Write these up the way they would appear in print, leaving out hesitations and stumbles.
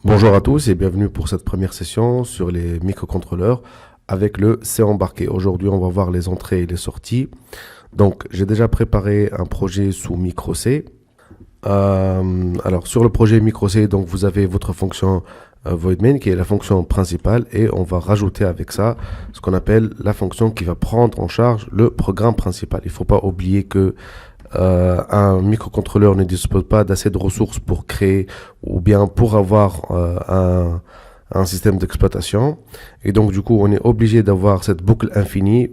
Bonjour à tous et bienvenue pour cette première session sur les microcontrôleurs avec le C embarqué. Aujourd'hui, on va voir les entrées et les sorties. Donc, j'ai déjà préparé un projet sous micro C. Alors, sur le projet micro C, donc vous avez votre fonction voidMain qui est la fonction principale et on va rajouter avec ça ce qu'on appelle la fonction qui va prendre en charge le programme principal. Il ne faut pas oublier que un microcontrôleur ne dispose pas d'assez de ressources pour créer ou bien pour avoir un système d'exploitation. Et donc, du coup, on est obligé d'avoir cette boucle infinie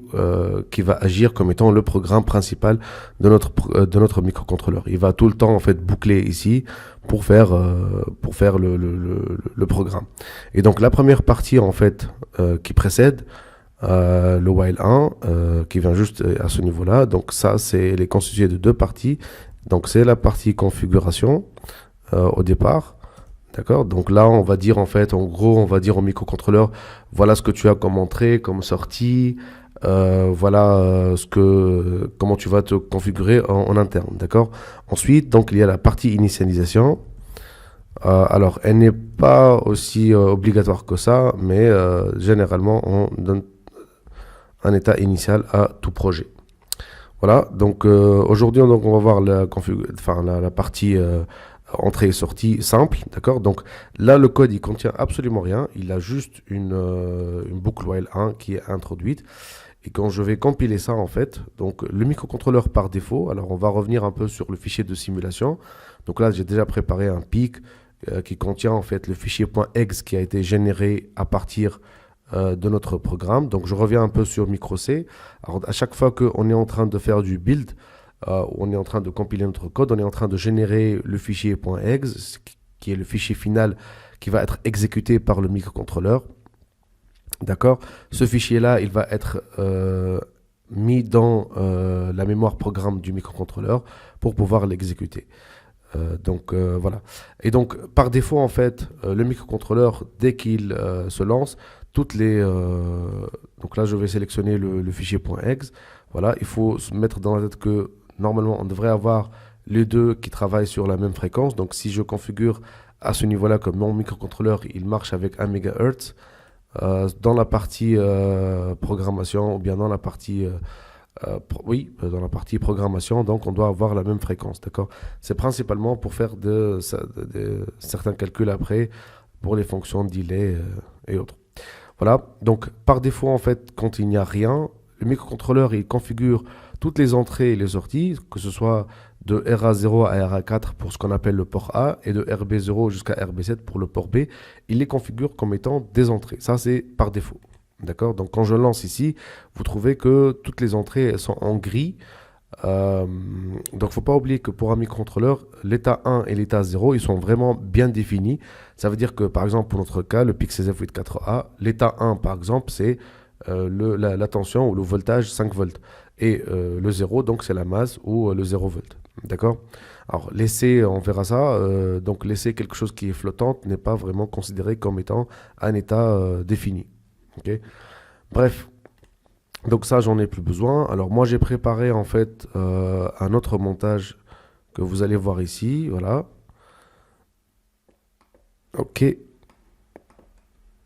qui va agir comme étant le programme principal de notre microcontrôleur. Il va tout le temps, en fait, boucler ici pour faire le programme. Et donc, la première partie, en fait, qui précède, le while 1 qui vient juste à ce niveau-là. Donc ça, c'est les constitué de deux parties. Donc c'est la partie configuration au départ. D'accord. Donc là, on va dire en fait, en gros, on va dire au microcontrôleur, voilà ce que tu as comme entrée, comme sortie. Voilà comment tu vas te configurer en interne. D'accord. Ensuite, donc il y a la partie initialisation. Alors, elle n'est pas aussi obligatoire que ça, mais généralement, on donne un état initial à tout projet. Voilà, donc aujourd'hui on va voir la partie entrée et sortie simple, d'accord. Donc là le code il contient absolument rien, il a juste une boucle while 1 qui est introduite. Et quand je vais compiler ça en fait, donc le microcontrôleur par défaut, alors on va revenir un peu sur le fichier de simulation. Donc là j'ai déjà préparé un PIC qui contient en fait le fichier .exe qui a été généré à partir de notre programme. Donc je reviens un peu sur micro C. Alors à chaque fois qu'on est en train de faire du build, on est en train de compiler notre code, on est en train de générer le fichier .exe, qui est le fichier final qui va être exécuté par le microcontrôleur. D'accord. Ce fichier-là, il va être mis dans la mémoire programme du microcontrôleur pour pouvoir l'exécuter. Voilà. Et donc par défaut en fait, le microcontrôleur dès qu'il se lance, donc là je vais sélectionner le fichier .exe. Voilà, il faut se mettre dans la tête que normalement on devrait avoir les deux qui travaillent sur la même fréquence. Donc si je configure à ce niveau-là que mon microcontrôleur il marche avec 1 MHz, dans la partie programmation ou bien dans la partie dans la partie programmation, donc on doit avoir la même fréquence, d'accord. C'est principalement pour faire certains calculs après pour les fonctions de delay et autres. Voilà, donc par défaut en fait, quand il n'y a rien, le microcontrôleur il configure toutes les entrées et les sorties, que ce soit de RA0 à RA4 pour ce qu'on appelle le port A et de RB0 jusqu'à RB7 pour le port B, il les configure comme étant des entrées. Ça c'est par défaut. D'accord. Donc quand je lance ici, vous trouvez que toutes les entrées elles sont en gris. Donc il ne faut pas oublier que pour un microcontrôleur, l'état 1 et l'état 0, ils sont vraiment bien définis. Ça veut dire que par exemple pour notre cas, le PIC CZF84A, l'état 1 par exemple, c'est la tension ou le voltage 5 volts. Et le 0, donc c'est la masse ou le 0 volt. D'accord. Alors laisser, on verra ça, donc laisser quelque chose qui est flottante n'est pas vraiment considéré comme étant un état défini. Okay. Bref, donc ça j'en ai plus besoin. Alors moi j'ai préparé en fait un autre montage que vous allez voir ici, voilà. Ok,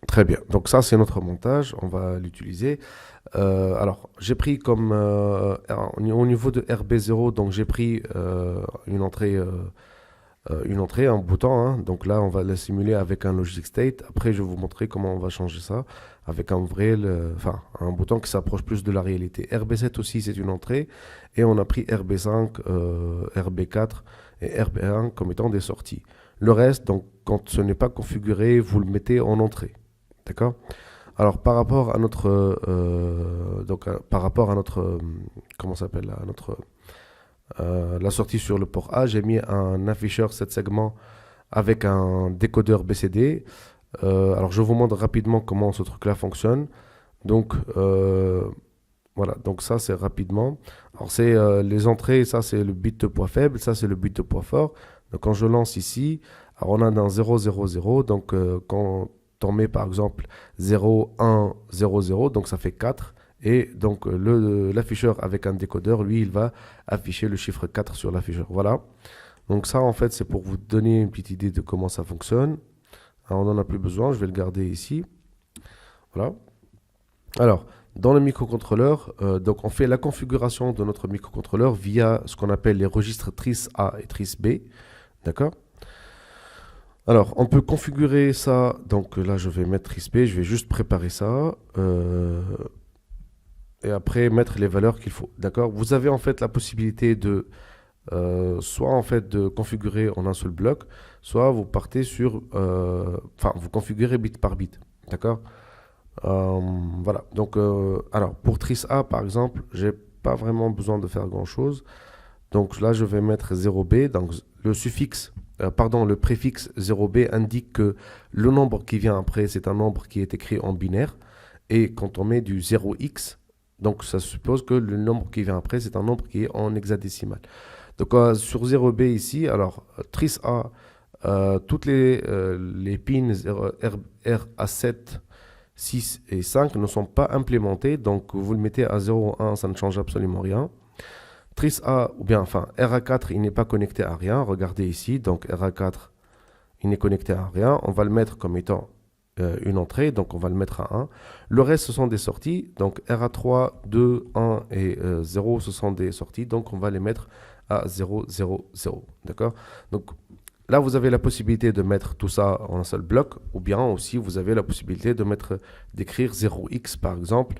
très bien. Donc ça c'est notre montage, on va l'utiliser. Alors j'ai pris comme au niveau de RB0, donc j'ai pris une entrée, un bouton, hein. Donc là, on va le simuler avec un logic state. Après, je vais vous montrer comment on va changer ça avec un bouton qui s'approche plus de la réalité. RB7 aussi, c'est une entrée. Et on a pris RB5, RB4 et RB1 comme étant des sorties. Le reste, donc, quand ce n'est pas configuré, vous le mettez en entrée. D'accord? Alors, par rapport à notre, comment ça s'appelle, à notre la sortie sur le port A, j'ai mis un afficheur 7 segments avec un décodeur BCD. Alors je vous montre rapidement comment ce truc-là fonctionne. Donc voilà, donc ça c'est rapidement. Alors c'est les entrées, ça c'est le bit de poids faible, ça c'est le bit de poids fort. Donc quand je lance ici, alors on a un 0, 0, 0. Donc quand on met par exemple 0, 1, 0, 0, donc ça fait 4. Et donc l'afficheur avec un décodeur, lui, il va afficher le chiffre 4 sur l'afficheur. Voilà. Donc ça, en fait, c'est pour vous donner une petite idée de comment ça fonctionne. Alors, on n'en a plus besoin, je vais le garder ici. Voilà. Alors, dans le microcontrôleur, donc on fait la configuration de notre microcontrôleur via ce qu'on appelle les registres TRIS A et TRIS B. D'accord? Alors, on peut configurer ça. Donc là, je vais mettre TRIS B, je vais juste préparer ça. Et après, mettre les valeurs qu'il faut. D'accord? Vous avez en fait la possibilité de soit en fait de configurer en un seul bloc, soit vous partez sur, enfin vous configurez bit par bit, d'accord. Voilà, donc alors pour Tris A par exemple, j'ai pas vraiment besoin de faire grand chose, donc là je vais mettre 0B, donc le suffixe, pardon, le préfixe 0B indique que le nombre qui vient après c'est un nombre qui est écrit en binaire, et quand on met du 0x, donc ça suppose que le nombre qui vient après c'est un nombre qui est en hexadécimal. Donc sur 0B ici, alors Tris A, toutes les pins RA7, 6 et 5 ne sont pas implémentés, donc vous le mettez à 0, 1, ça ne change absolument rien. Tris A, ou bien enfin RA4, il n'est pas connecté à rien, regardez ici, donc RA4, il n'est connecté à rien, on va le mettre comme étant une entrée, donc on va le mettre à 1. Le reste, ce sont des sorties, donc RA3, 2, 1 et 0, ce sont des sorties, donc on va les mettre à 0, 0, 0, d'accord. Donc là, vous avez la possibilité de mettre tout ça en un seul bloc, ou bien aussi, vous avez la possibilité de mettre, d'écrire 0x, par exemple.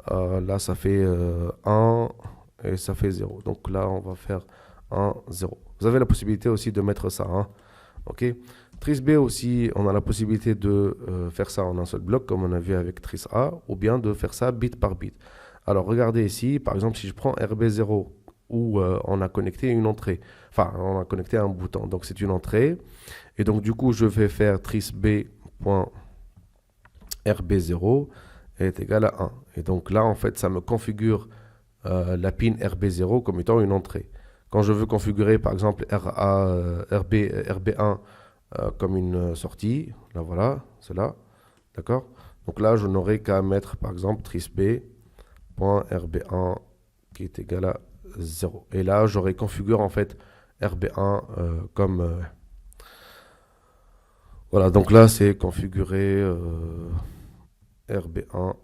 Là, ça fait 1 et ça fait 0. Donc là, on va faire 1, 0. Vous avez la possibilité aussi de mettre ça, hein. OK. Tris B aussi, on a la possibilité de faire ça en un seul bloc, comme on a vu avec Tris A, ou bien de faire ça bit par bit. Alors, regardez ici, par exemple, si je prends RB0, où on a connecté une entrée, enfin, on a connecté un bouton, donc c'est une entrée, et donc du coup, je vais faire trisb.rb0 est égal à 1. Et donc là, en fait, ça me configure la pin RB0 comme étant une entrée. Quand je veux configurer, par exemple, RB1 comme une sortie, là voilà, c'est là, d'accord. Donc là, je n'aurai qu'à mettre, par exemple, trisb.rb1 qui est égal à 0. Et là, j'aurai configuré en fait RB1 comme... voilà, donc là, c'est configuré RB1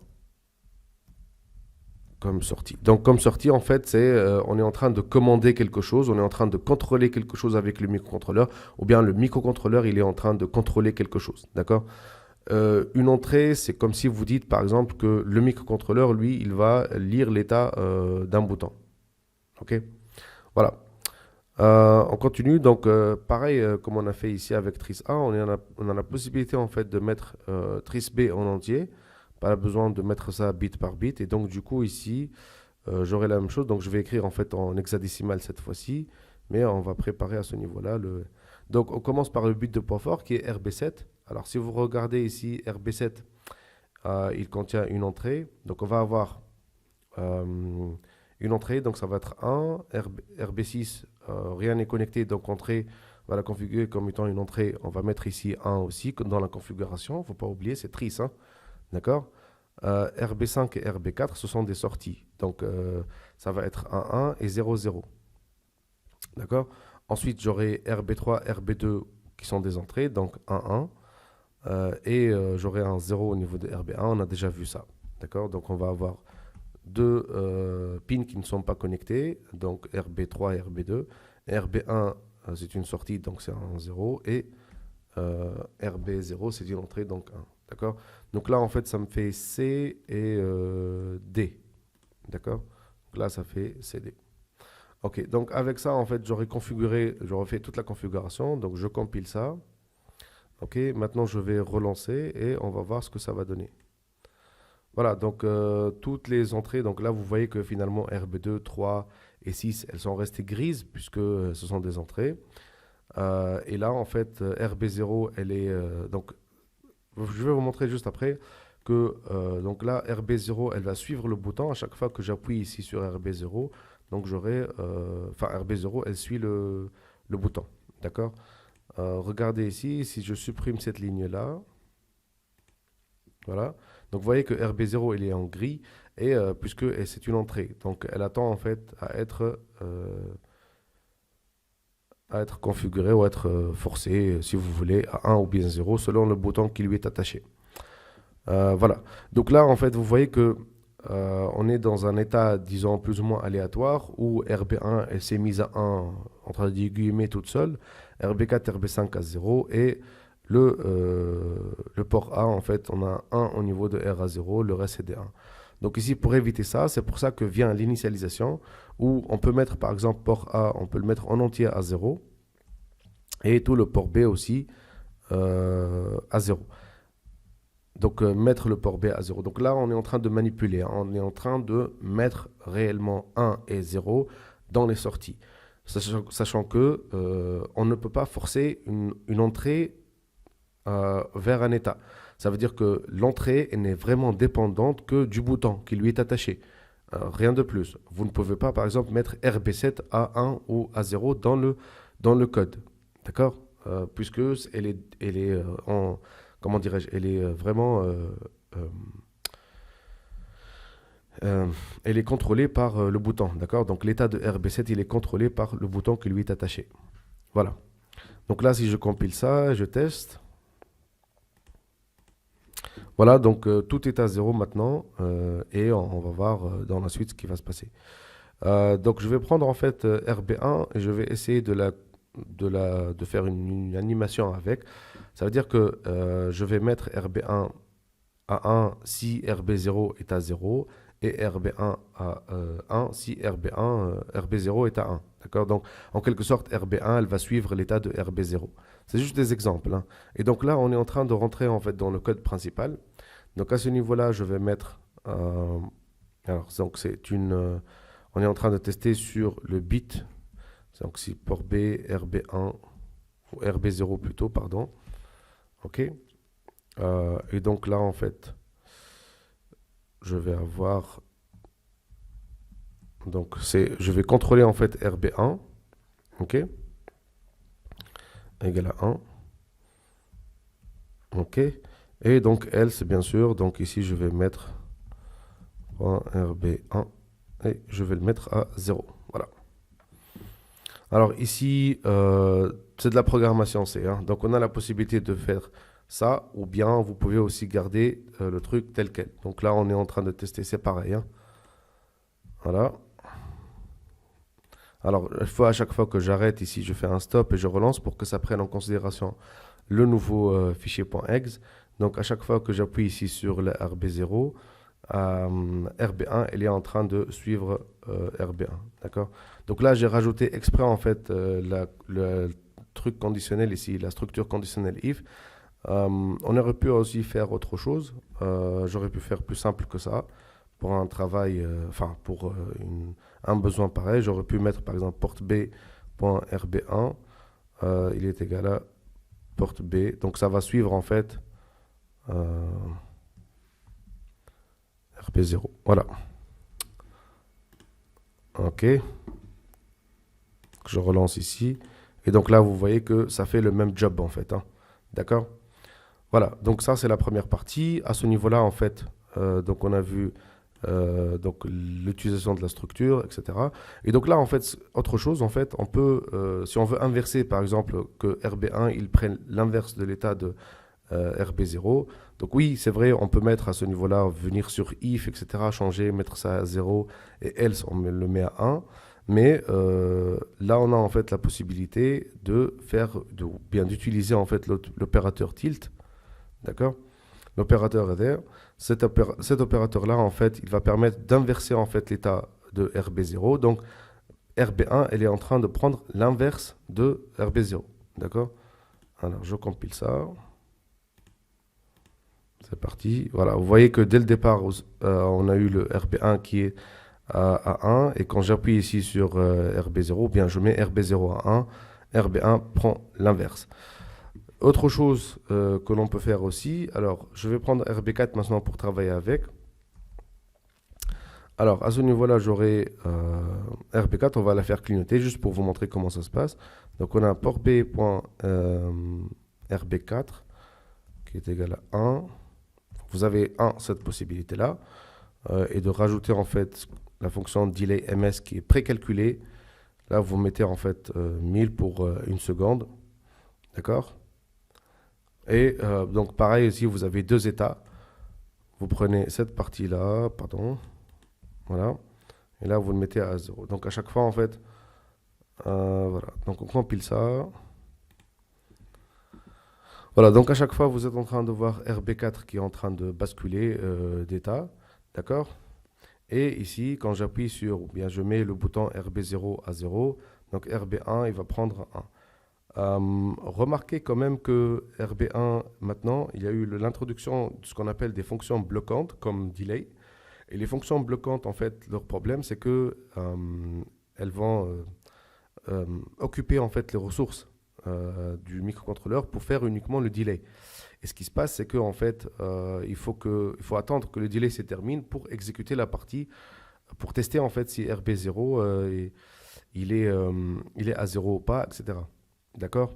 comme sortie. Donc comme sortie, en fait, c'est on est en train de commander quelque chose, on est en train de contrôler quelque chose avec le microcontrôleur, ou bien le microcontrôleur, il est en train de contrôler quelque chose, d'accord. Une entrée, c'est comme si vous dites, par exemple, que le microcontrôleur, lui, il va lire l'état d'un bouton. OK? Voilà. On continue, donc pareil comme on a fait ici avec Tris A, on a la possibilité en fait de mettre Tris B en entier, pas besoin de mettre ça bit par bit, et donc du coup ici j'aurai la même chose, donc je vais écrire en fait en hexadécimal cette fois-ci, mais on va préparer à ce niveau-là. Donc on commence par le bit de point fort qui est RB7. Alors si vous regardez ici RB7, il contient une entrée, donc on va avoir une entrée, donc ça va être 1, RB6, rien n'est connecté, donc entrée, on va la configurer comme étant une entrée, on va mettre ici 1 aussi dans la configuration, il ne faut pas oublier, c'est Tris, hein, d'accord. RB5 et RB4, ce sont des sorties, donc ça va être 1, 1 et 0, 0, d'accord. Ensuite, j'aurai RB3, RB2 qui sont des entrées, donc 1, 1, et j'aurai un 0 au niveau de RB1, on a déjà vu ça, d'accord. Donc on va avoir deux pins qui ne sont pas connectés, donc RB3 et RB2. RB1, c'est une sortie, donc c'est un 0. Et RB0, c'est une entrée, donc 1. D'accord. Donc là, en fait, ça me fait C et D. D'accord. Donc là, ça fait CD. Ok, donc avec ça, en fait, j'aurais fait toute la configuration. Donc je compile ça. Ok, maintenant je vais relancer et on va voir ce que ça va donner. Voilà, donc toutes les entrées, donc là vous voyez que finalement RB2, 3 et 6, elles sont restées grises puisque ce sont des entrées. Et là en fait RB0, elle est... donc je vais vous montrer juste après que donc là RB0, elle va suivre le bouton à chaque fois que j'appuie ici sur RB0. Donc j'aurai... Enfin RB0, elle suit le bouton. D'accord. Regardez ici, si je supprime cette ligne-là, voilà. Donc vous voyez que RB0 il est en gris et puisque c'est une entrée, donc elle attend en fait à être à être configuré ou à être forcé, si vous voulez, à 1 ou bien 0, selon le bouton qui lui est attaché. Voilà. Donc là, en fait, vous voyez que on est dans un état, disons, plus ou moins aléatoire, où RB1, elle s'est mise à 1, entre guillemets, toute seule, RB4, RB5 à 0, et le port A, en fait, on a 1 au niveau de R à 0, le reste c'est des 1. Donc ici, pour éviter ça, c'est pour ça que vient l'initialisation, où on peut mettre, par exemple, port A, on peut le mettre en entier à 0, et tout le port B aussi à 0. Donc mettre le port B à 0. Donc là, on est en train de manipuler, hein. On est en train de mettre réellement 1 et 0 dans les sorties. Sachant que on ne peut pas forcer une entrée vers un état. Ça veut dire que l'entrée n'est vraiment dépendante que du bouton qui lui est attaché. Rien de plus. Vous ne pouvez pas, par exemple, mettre RB7 à 1 ou à 0 dans le code. D'accord. Puisque elle est en comment dirais-je, elle est vraiment, euh, elle est contrôlée par le bouton, d'accord? Donc l'état de RB7, il est contrôlé par le bouton qui lui est attaché. Voilà. Donc là, si je compile ça, je teste. Voilà, donc tout est à 0 maintenant, et on va voir dans la suite ce qui va se passer. Donc je vais prendre en fait RB1 et je vais essayer de faire une animation avec. Ça veut dire que je vais mettre RB1 à 1 si RB0 est à 0 et RB1 à 1 si RB0 est à 1. D'accord? Donc, en quelque sorte, RB1, elle va suivre l'état de RB0. C'est juste des exemples, hein. Et donc là, on est en train de rentrer en fait dans le code principal. Donc à ce niveau-là, je vais mettre. Alors, donc on est en train de tester sur le bit. Donc si port B, RB1 ou RB0 plutôt, pardon. OK. Et donc là, en fait, je vais avoir. Donc, je vais contrôler en fait RB1. OK. Égal à 1. OK. Et donc, else, bien sûr. Donc, ici, je vais mettre RB1 et je vais le mettre à 0. Voilà. Alors, ici, c'est de la programmation C, hein. Donc, on a la possibilité de faire ça, ou bien vous pouvez aussi garder le truc tel quel. Donc là, on est en train de tester, c'est pareil, hein. Voilà. Alors, il faut à chaque fois que j'arrête ici, je fais un stop et je relance pour que ça prenne en considération le nouveau fichier .exe. Donc, à chaque fois que j'appuie ici sur le RB0, RB1, elle est en train de suivre RB1. D'accord? Donc là, j'ai rajouté exprès en fait le truc conditionnel ici, la structure conditionnelle if. On aurait pu aussi faire autre chose. J'aurais pu faire plus simple que ça. Pour un travail, pour un besoin pareil, j'aurais pu mettre par exemple porte B.rb1, il est égal à porte B. Donc ça va suivre en fait RB0. Voilà. OK. Je relance ici. Et donc là, vous voyez que ça fait le même job en fait, hein. D'accord? Voilà. Donc ça, c'est la première partie. À ce niveau-là, en fait, donc on a vu donc l'utilisation de la structure, etc. Et donc là, en fait, autre chose, en fait, on peut, si on veut inverser, par exemple, que RB1, il prenne l'inverse de l'état de RB0. Donc oui, c'est vrai, on peut mettre à ce niveau-là, venir sur if, etc., changer, mettre ça à 0, et else, on le met à 1. Mais là, on a en fait la possibilité d'utiliser en fait l'opérateur tilt, d'accord? L'opérateur est cet opérateur-là, en fait, il va permettre d'inverser en fait l'état de RB0. Donc, RB1, elle est en train de prendre l'inverse de RB0. D'accord? Alors, je compile ça. C'est parti. Voilà, vous voyez que dès le départ, on a eu le RB1 qui est à 1. Et quand j'appuie ici sur RB0, bien, je mets RB0 à 1. RB1 prend l'inverse. Autre chose que l'on peut faire aussi, alors je vais prendre RB4 maintenant pour travailler avec. Alors à ce niveau-là, j'aurai RB4, on va la faire clignoter juste pour vous montrer comment ça se passe. Donc on a port B.RB4 qui est égal à 1. Vous avez cette possibilité-là, et de rajouter en fait la fonction delay ms qui est précalculée Là, vous mettez en fait 1000 pour une seconde. D'accord? Et donc, pareil, ici, vous avez deux états. Vous prenez cette partie-là, pardon. Voilà. Et là, vous le mettez à 0. Donc, à chaque fois, en fait, voilà. Donc, on compile ça. Voilà. Donc, à chaque fois, vous êtes en train de voir RB4 qui est en train de basculer d'état. D'accord? Et ici, quand j'appuie sur, ou bien je mets le bouton RB0 à 0, donc RB1, il va prendre 1. Remarquez quand même que RB1, maintenant, il y a eu l'introduction de ce qu'on appelle des fonctions bloquantes, comme delay. Et les fonctions bloquantes, en fait, leur problème, c'est que elles vont occuper en fait les ressources du microcontrôleur pour faire uniquement le delay. Et ce qui se passe, c'est qu'en fait, il faut attendre que le delay se termine pour exécuter la partie, pour tester en fait si RB0 il est à 0 ou pas, etc. D'accord?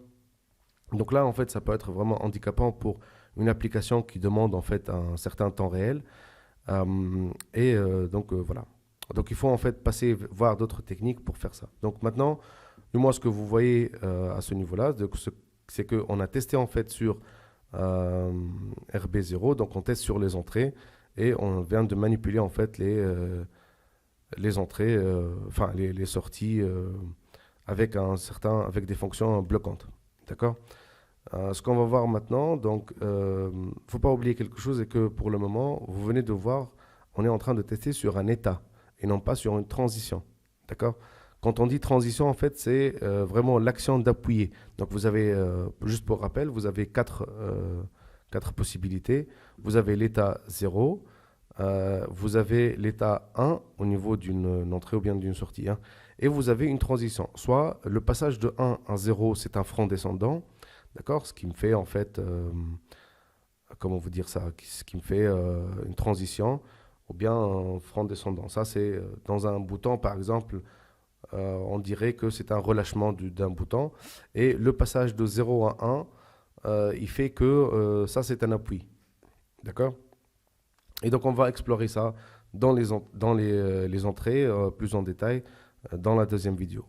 Donc là, en fait, ça peut être vraiment handicapant pour une application qui demande en fait un certain temps réel. Donc voilà. Donc il faut en fait passer voir d'autres techniques pour faire ça. Donc maintenant, moi ce que vous voyez à ce niveau-là, c'est qu'on a testé en fait sur RB0, donc on teste sur les entrées et on vient de manipuler en fait les entrées, enfin les sorties avec des fonctions bloquantes. D'accord? Ce qu'on va voir maintenant, donc, faut pas oublier quelque chose, et que pour le moment, vous venez de voir, on est en train de tester sur un état et non pas sur une transition. D'accord? Quand on dit transition, en fait, c'est vraiment l'action d'appuyer. Donc, vous avez, juste pour rappel, vous avez quatre possibilités. Vous avez l'état 0, vous avez l'état 1 au niveau d'une entrée ou bien d'une sortie, hein, et vous avez une transition. Soit le passage de 1 à 0, c'est un front descendant. D'accord? Ce qui me fait en fait, comment vous dire ça? Ce qui me fait une transition ou bien un front descendant. Ça, c'est dans un bouton, par exemple, on dirait que c'est un relâchement d'un bouton. Et le passage de 0 à 1, il fait que ça, c'est un appui. D'accord? Et donc, on va explorer ça dans les entrées plus en détail dans la deuxième vidéo.